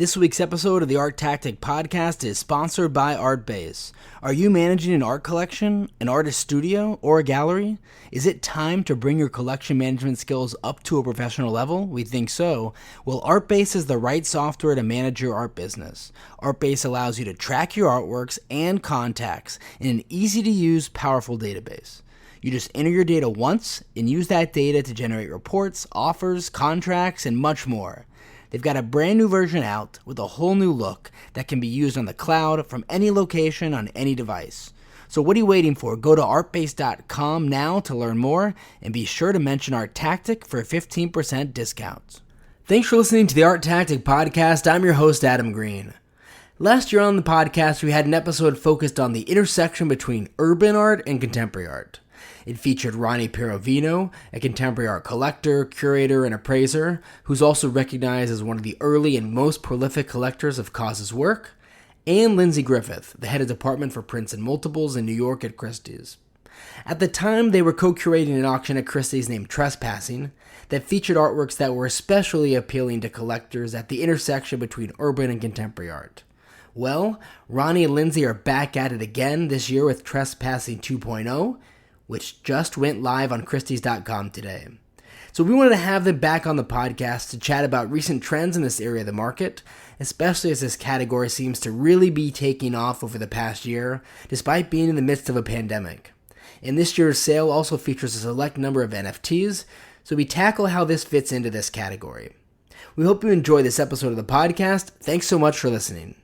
This week's episode of the ArtTactic podcast is sponsored by Artbase. Are you managing an art collection, an artist studio, or a gallery? Is it time to bring your collection management skills up to a professional level? We think so. Well, Artbase is the right software to manage your art business. Artbase allows you to track your artworks and contacts in an easy-to-use, powerful database. You just enter your data once and use that data to generate reports, offers, contracts, and much more. They've got a brand new version out with a whole new look that can be used on the cloud from any location on any device. So what are you waiting for? Go to artbase.com now to learn more and be sure to mention ArtTactic for a 15% discount. Thanks for listening to the ArtTactic podcast. I'm your host, Adam Green. Last year on the podcast, we had an episode focused on the intersection between urban art and contemporary art. It featured Ronnie Pirovino, a contemporary art collector, curator, and appraiser, who's also recognized as one of the early and most prolific collectors of KAWS' work, and Lindsay Griffith, the head of department for prints and multiples in New York at Christie's. At the time, they were co-curating an auction at Christie's named Trespassing that featured artworks that were especially appealing to collectors at the intersection between urban and contemporary art. Well, Ronnie and Lindsay are back at it again this year with Trespassing 2.0, which just went live on Christie's.com today. So we wanted to have them back on the podcast to chat about recent trends in this area of the market, especially as this category seems to really be taking off over the past year, despite being in the midst of a pandemic. And this year's sale also features a select number of NFTs, so we tackle how this fits into this category. We hope you enjoy this episode of the podcast. Thanks so much for listening.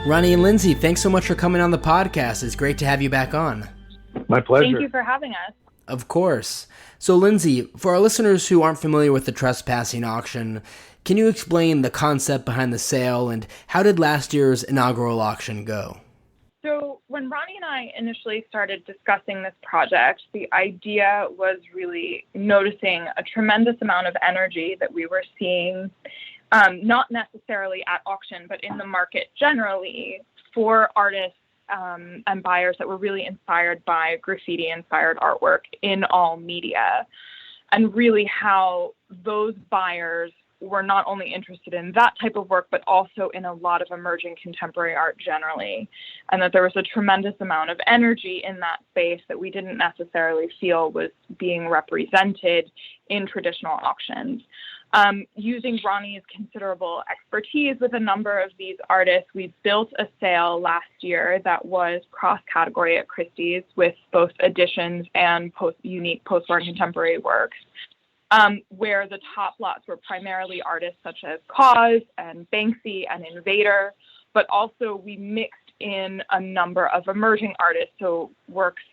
Ronnie and Lindsay, thanks so much for coming on the podcast. It's great to have you back on. My pleasure. Thank you for having us. Of course. So Lindsay, for our listeners who aren't familiar with the Trespassing auction, can you explain the concept behind the sale and how did last year's inaugural auction go? So when Ronnie and I initially started discussing this project, the idea was really noticing a tremendous amount of energy that we were seeing, not necessarily at auction, but in the market generally for artists and buyers that were really inspired by graffiti-inspired artwork in all media, and really how those buyers were not only interested in that type of work, but also in a lot of emerging contemporary art generally, and that there was a tremendous amount of energy in that space that we didn't necessarily feel was being represented in traditional auctions. Using Ronnie's considerable expertise with a number of these artists, we built a sale last year that was cross-category at Christie's with both editions and unique post-war and contemporary works, where the top lots were primarily artists such as KAWS and Banksy and Invader, but also we mixed in a number of emerging artists, so works,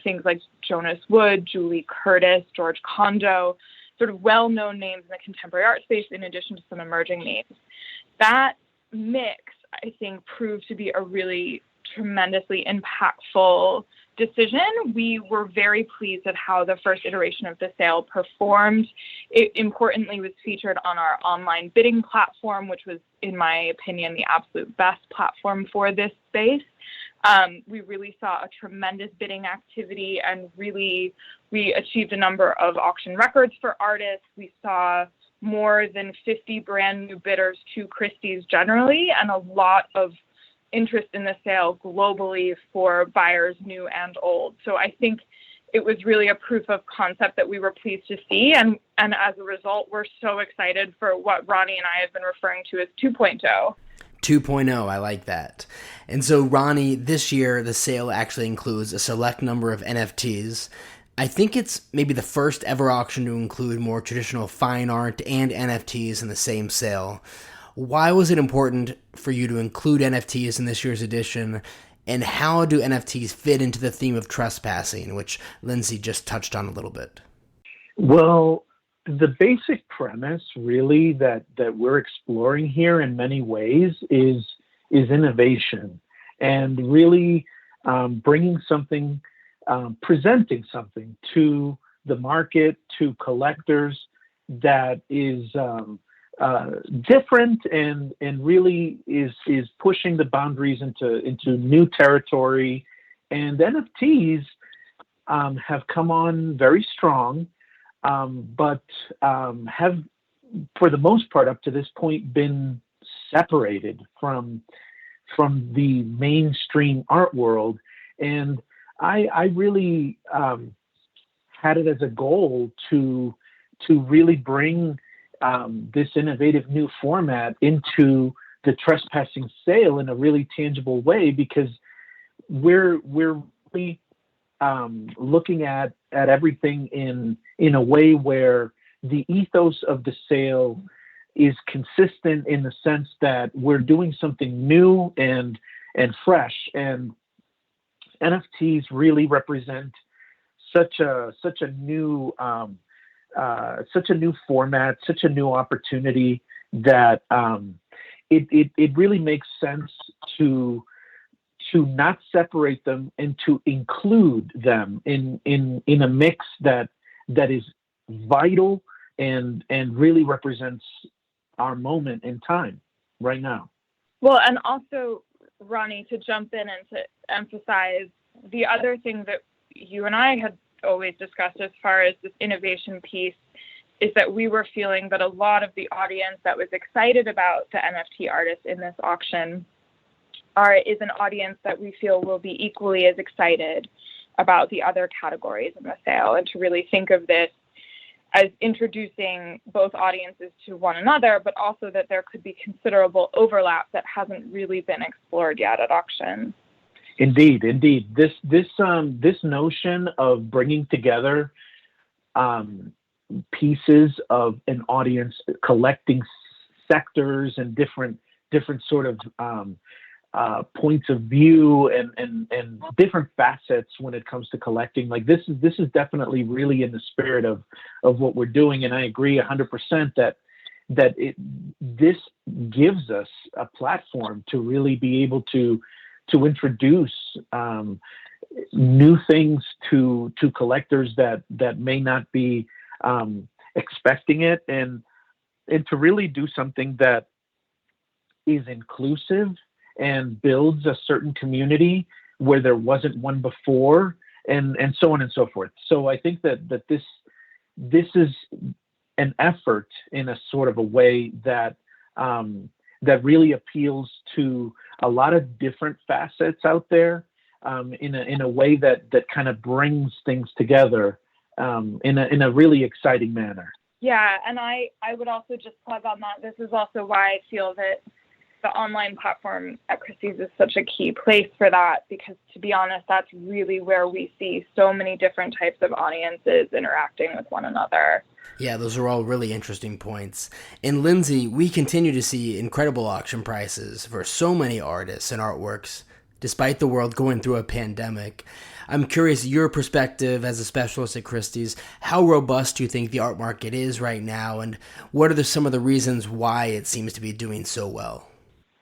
things like Jonas Wood, Julie Curtis, George Condo, sort of well-known names in the contemporary art space, in addition to some emerging names. That mix, I think, proved to be a really tremendously impactful decision. We were very pleased at how the first iteration of the sale performed. It importantly was featured on our online bidding platform, which was, in my opinion, the absolute best platform for this space. We really saw a tremendous bidding activity, and really we achieved a number of auction records for artists. We saw more than 50 brand new bidders to Christie's generally, and a lot of interest in the sale globally for buyers new and old. So I think it was really a proof of concept that we were pleased to see. And as a result, we're so excited for what Ronnie and I have been referring to as 2.0. 2.0, I like that. And so, Ronnie, this year, the sale actually includes a select number of NFTs. I think it's maybe the first ever auction to include more traditional fine art and NFTs in the same sale. Why was it important for you to include NFTs in this year's edition, and how do NFTs fit into the theme of trespassing, which Lindsay just touched on a little bit? Well, the basic premise really that we're exploring here in many ways is innovation, and really bringing something, presenting something to the market to collectors that is different and really is pushing the boundaries into new territory. And NFTs have come on very strong, but have, for the most part, up to this point, been separated from the mainstream art world. And I really had it as a goal to really bring this innovative new format into the trespassing sale in a really tangible way, because we're really looking at everything in a way where the ethos of the sale is consistent, in the sense that we're doing something new and fresh. And NFTs really represent such a new format, such a new opportunity, that it really makes sense to not separate them and to include them in a mix that is vital and really represents our moment in time right now. Well, and also, Ronnie, to jump in and to emphasize the other thing that you and I had always discussed as far as this innovation piece, is that we were feeling that a lot of the audience that was excited about the NFT artists in this auction is an audience that we feel will be equally as excited about the other categories in the sale, and to really think of this as introducing both audiences to one another, but also that there could be considerable overlap that hasn't really been explored yet at auction. Indeed. This notion of bringing together pieces of an audience, collecting sectors and different sort of points of view and different facets when it comes to collecting. Like this is definitely really in the spirit of what we're doing. And I agree 100% that this gives us a platform to really be able to introduce new things to collectors that may not be expecting it, and to really do something that is inclusive and builds a certain community where there wasn't one before, and so on and so forth. So I think that this is an effort in a sort of a way that really appeals to a lot of different facets out there, in a way that kind of brings things together in a really exciting manner. Yeah, and I would also just plug on that. This is also why I feel that the online platform at Christie's is such a key place for that, because, to be honest, that's really where we see so many different types of audiences interacting with one another. Yeah, those are all really interesting points. And Lindsay, we continue to see incredible auction prices for so many artists and artworks, despite the world going through a pandemic. I'm curious, your perspective as a specialist at Christie's, how robust do you think the art market is right now, and what are some of the reasons why it seems to be doing so well?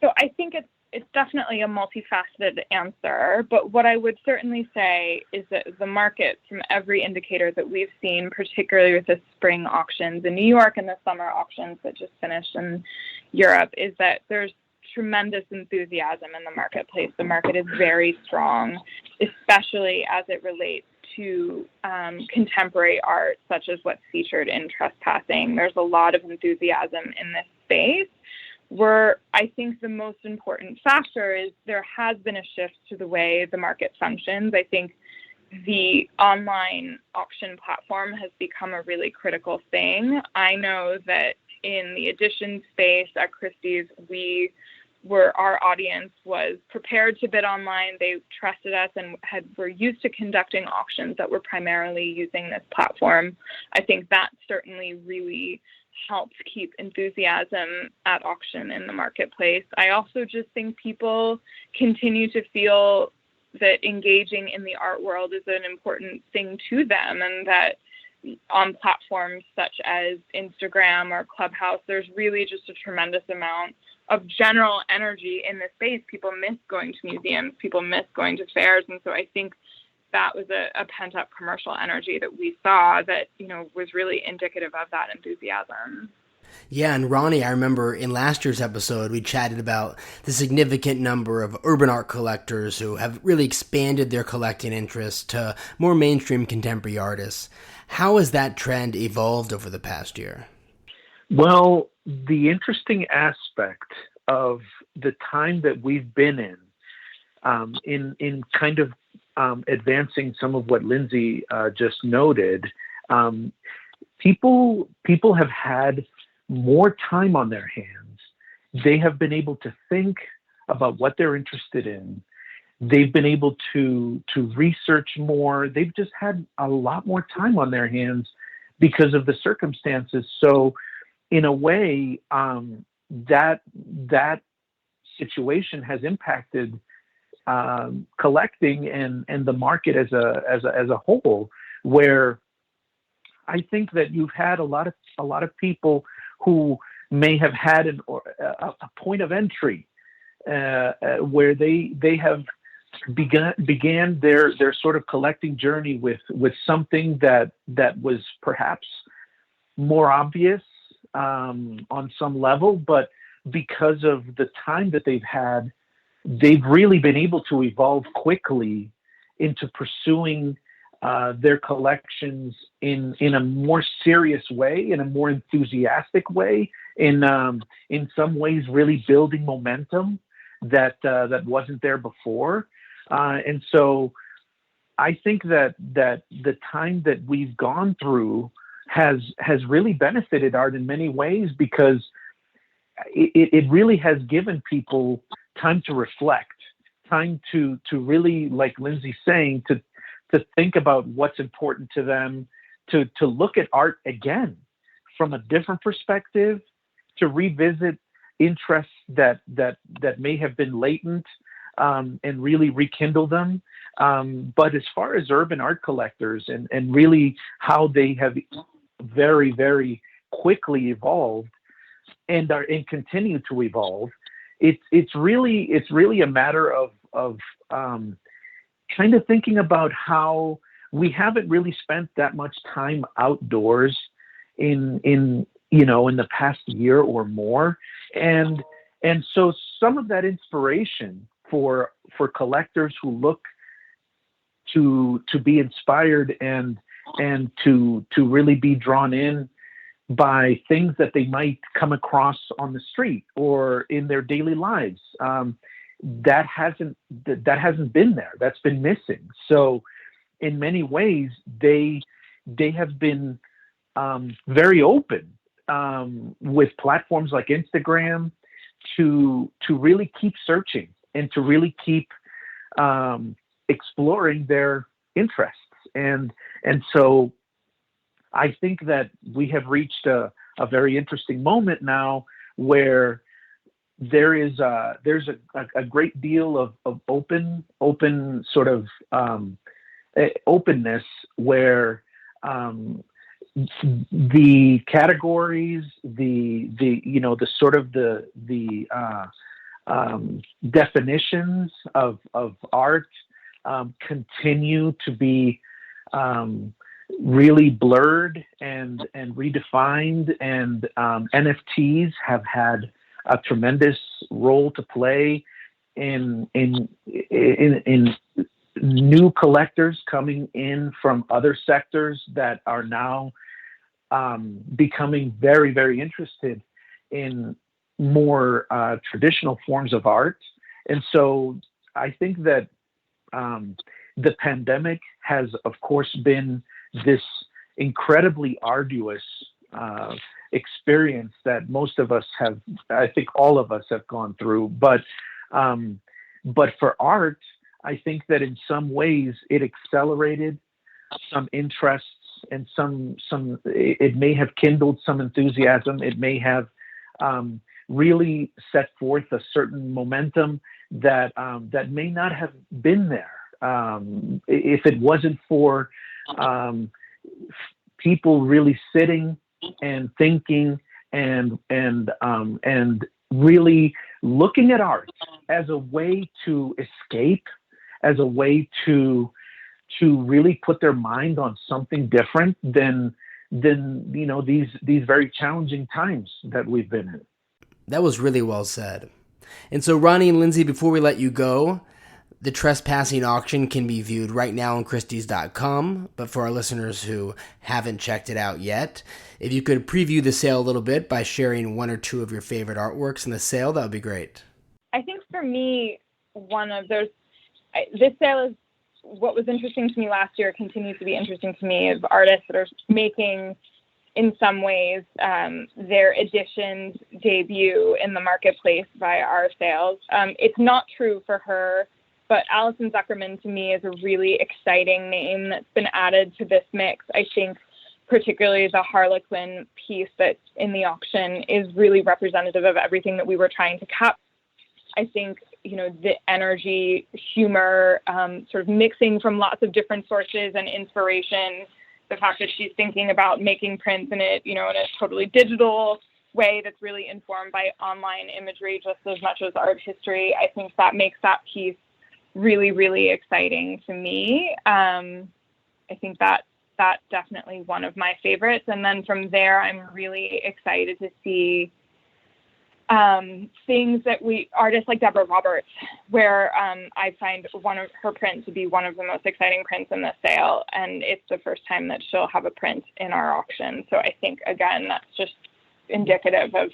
So I think it's definitely a multifaceted answer, but what I would certainly say is that the market, from every indicator that we've seen, particularly with the spring auctions in New York and the summer auctions that just finished in Europe, is that there's tremendous enthusiasm in the marketplace. The market is very strong, especially as it relates to contemporary art, such as what's featured in Trespassing. There's a lot of enthusiasm in this space. I think the most important factor is there has been a shift to the way the market functions. I think the online auction platform has become a really critical thing. I know that in the edition space at Christie's, our audience was prepared to bid online. They trusted us and were used to conducting auctions that were primarily using this platform. I think that certainly really helps keep enthusiasm at auction in the marketplace. I also just think people continue to feel that engaging in the art world is an important thing to them, and that on platforms such as Instagram or Clubhouse, there's really just a tremendous amount of general energy in the space. People miss going to museums, people miss going to fairs, and so I think that was a pent-up commercial energy that we saw that, was really indicative of that enthusiasm. Yeah, and Ronnie, I remember in last year's episode, we chatted about the significant number of urban art collectors who have really expanded their collecting interest to more mainstream contemporary artists. How has that trend evolved over the past year? Well, the interesting aspect of the time that we've been in kind of advancing some of what Lindsay just noted, people have had more time on their hands. They have been able to think about what they're interested in. They've been able to research more. They've just had a lot more time on their hands because of the circumstances. So in a way, that situation has impacted collecting and the market as a whole, where I think that you've had a lot of people who may have had a point of entry where they have began their sort of collecting journey with something that was perhaps more obvious on some level, but because of the time that they've had, they've really been able to evolve quickly into pursuing their collections in a more serious way, in a more enthusiastic way, in some ways really building momentum that wasn't there before. And so I think that the time that we've gone through has really benefited art in many ways, because it really has given people time to reflect, time to really, like Lindsay's saying, to think about what's important to them, to look at art again from a different perspective, to revisit interests that may have been latent, and really rekindle them. But as far as urban art collectors and really how they have very, very quickly evolved and continue to evolve, it's really a matter of kind of thinking about how we haven't really spent that much time outdoors in the past year or more, and so some of that inspiration for collectors who look to be inspired and to really be drawn in by things that they might come across on the street or in their daily lives, that hasn't been there. That's been missing. So in many ways, they have been very open with platforms like Instagram to really keep searching and to really keep exploring their interests. And so I think that we have reached a very interesting moment now where there's a great deal of open sort of openness, where the categories, the sort of the definitions of art continue to be really blurred and redefined, and NFTs have had a tremendous role to play in new collectors coming in from other sectors that are now becoming very, very interested in more traditional forms of art. And so I think that the pandemic has, of course, been this incredibly arduous experience that most of us have, I think all of us have gone through. But for art, I think that in some ways it accelerated some interests, and it may have kindled some enthusiasm. It may have really set forth a certain momentum that may not have been there if it wasn't for people really sitting and thinking and really looking at art as a way to escape, as a way to to really put their mind on something different than these very challenging times that we've been in. That was really well said. And so, Ronnie and Lindsay, before we let you go, the Trespassing auction can be viewed right now on Christie's.com, but for our listeners who haven't checked it out yet, if you could preview the sale a little bit by sharing one or two of your favorite artworks in the sale, that would be great. I think for me, this sale is what was interesting to me last year, continues to be interesting to me, of artists that are making, in some ways, their editions debut in the marketplace via our sales. It's not true for her, but Alison Zuckerman to me is a really exciting name that's been added to this mix. I think particularly the Harlequin piece that's in the auction is really representative of everything that we were trying to capture. I think, the energy, humor, sort of mixing from lots of different sources and inspiration, the fact that she's thinking about making prints in it, in a totally digital way that's really informed by online imagery just as much as art history. I think that makes that piece really, really exciting to me. I think that's definitely one of my favorites. And then from there, I'm really excited to see things that artists like Deborah Roberts, where I find one of her prints to be one of the most exciting prints in the sale. And it's the first time that she'll have a print in our auction. So I think, again, that's just indicative of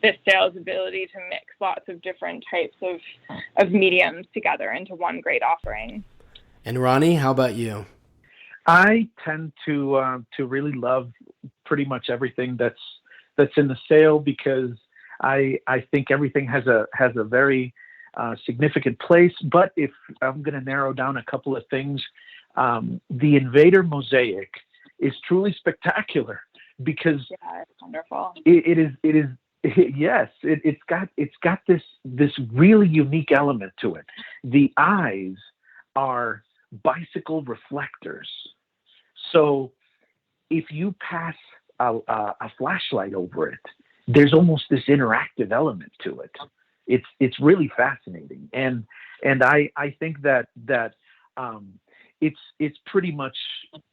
this sale's ability to mix lots of different types of mediums together into one great offering. And Ronnie, how about you? I tend to really love pretty much everything that's in the sale, because I think everything has a very significant place. But if I'm going to narrow down a couple of things, the Invader mosaic is truly spectacular, because it's wonderful. It is. Yes, it's got this really unique element to it. The eyes are bicycle reflectors. So if you pass a flashlight over it, there's almost this interactive element to it. It's really fascinating, and I think that it's pretty much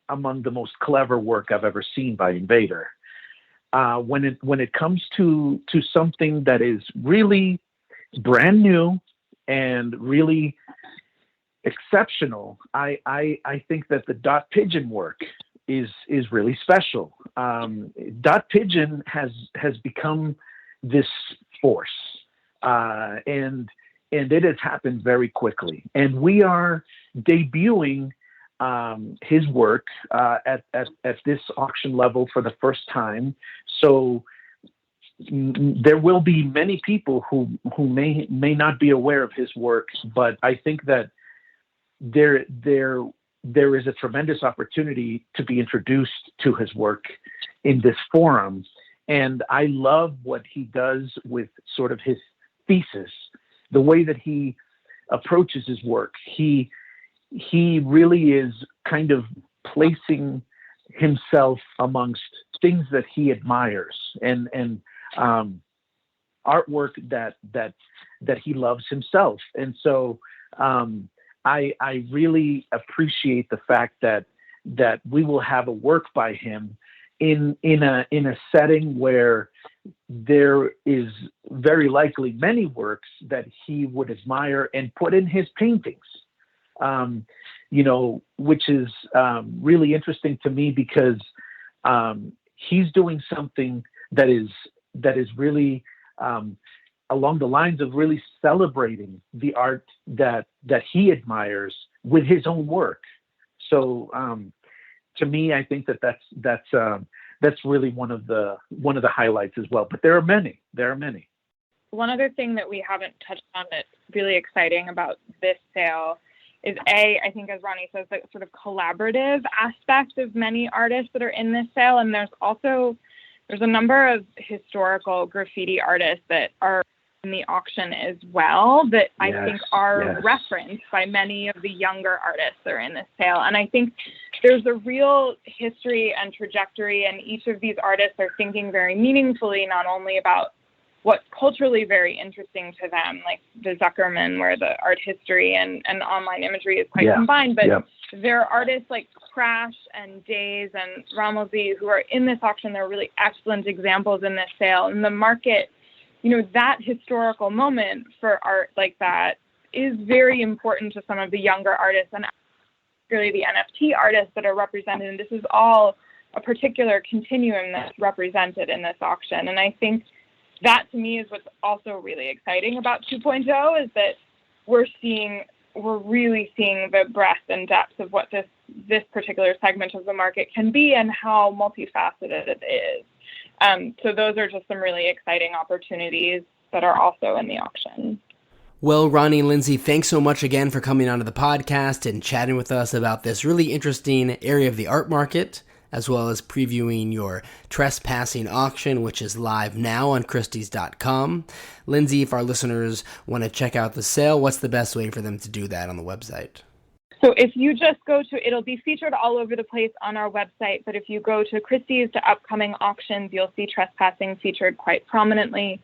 among the most clever work I've ever seen by Invader. When it comes to something that is really brand new and really exceptional, I think that the dot pigeon work is really special. Dot pigeon has become this force, and it has happened very quickly. And we are debuting his work at this auction level for the first time. So there will be many people who may not be aware of his work, but I think that there is a tremendous opportunity to be introduced to his work in this forum. And I love what he does with sort of his thesis, the way that he approaches his work. He really is kind of placing himself amongst things that he admires and artwork that he loves himself. And so I really appreciate the fact that we will have a work by him in a setting where there is very likely many works that he would admire and put in his paintings. Which is really interesting to me, because he's doing something that is really along the lines of really celebrating the art that he admires with his own work. So to me, I think that's really one of the highlights as well. But there are many. One other thing that we haven't touched on that's really exciting about this sale is I think, as Ronnie says, the sort of collaborative aspect of many artists that are in this sale. And there's a number of historical graffiti artists that are in the auction as well that I think are referenced by many of the younger artists that are in this sale. And I think there's a real history and trajectory, and each of these artists are thinking very meaningfully, not only about what's culturally very interesting to them, like the Zuckerman, where the art history and online imagery is quite combined, but there are artists like Crash and Days and Ramelzy who are in this auction. They're really excellent examples in this sale. And the market, that historical moment for art like that is very important to some of the younger artists and particularly the NFT artists that are represented. And this is all a particular continuum that's represented in this auction. And I think that to me is what's also really exciting about 2.0 is that we're really seeing the breadth and depth of what this particular segment of the market can be and how multifaceted it is. So those are just some really exciting opportunities that are also in the auction. Well, Ronnie and Lindsay, thanks so much again for coming onto the podcast and chatting with us about this really interesting area of the art market, as well as previewing your Trespassing auction, which is live now on Christie's.com. Lindsay, if our listeners want to check out the sale, what's the best way for them to do that on the website? So if you just go to, it'll be featured all over the place on our website, but if you go to Christie's to upcoming auctions, you'll see Trespassing featured quite prominently.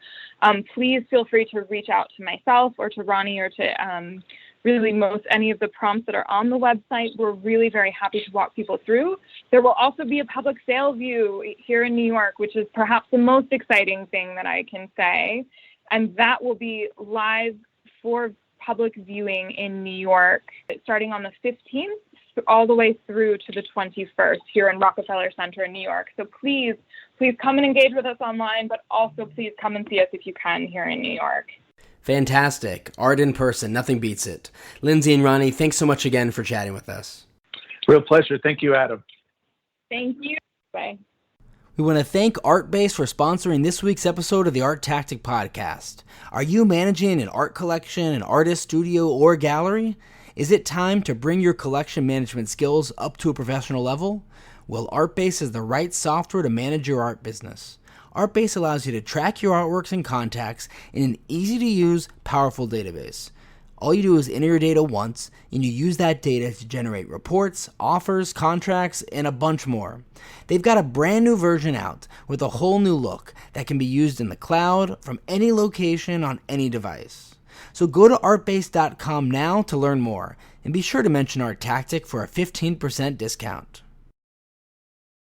Please feel free to reach out to myself or to Ronnie or to really any of the prompts that are on the website. We're really very happy to walk people through. There will also be a public sale view here in New York, which is perhaps the most exciting thing that I can say. And that will be live for public viewing in New York, starting on the 15th all the way through to the 21st here in Rockefeller Center in New York. So please come and engage with us online, but also please come and see us if you can here in New York. Fantastic. Art in person. Nothing beats it. Lindsay and Ronnie, thanks so much again for chatting with us. Real pleasure. Thank you, Adam. Thank you. Bye. We want to thank ArtBase for sponsoring this week's episode of the ArtTactic podcast. Are you managing an art collection, an artist, studio, or gallery? Is it time to bring your collection management skills up to a professional level? Well, ArtBase is the right software to manage your art business. ArtBase allows you to track your artworks and contacts in an easy-to-use, powerful database. All you do is enter your data once, and you use that data to generate reports, offers, contracts, and a bunch more. They've got a brand new version out with a whole new look that can be used in the cloud from any location on any device. So go to artbase.com now to learn more, and be sure to mention ArtTactic for a 15% discount.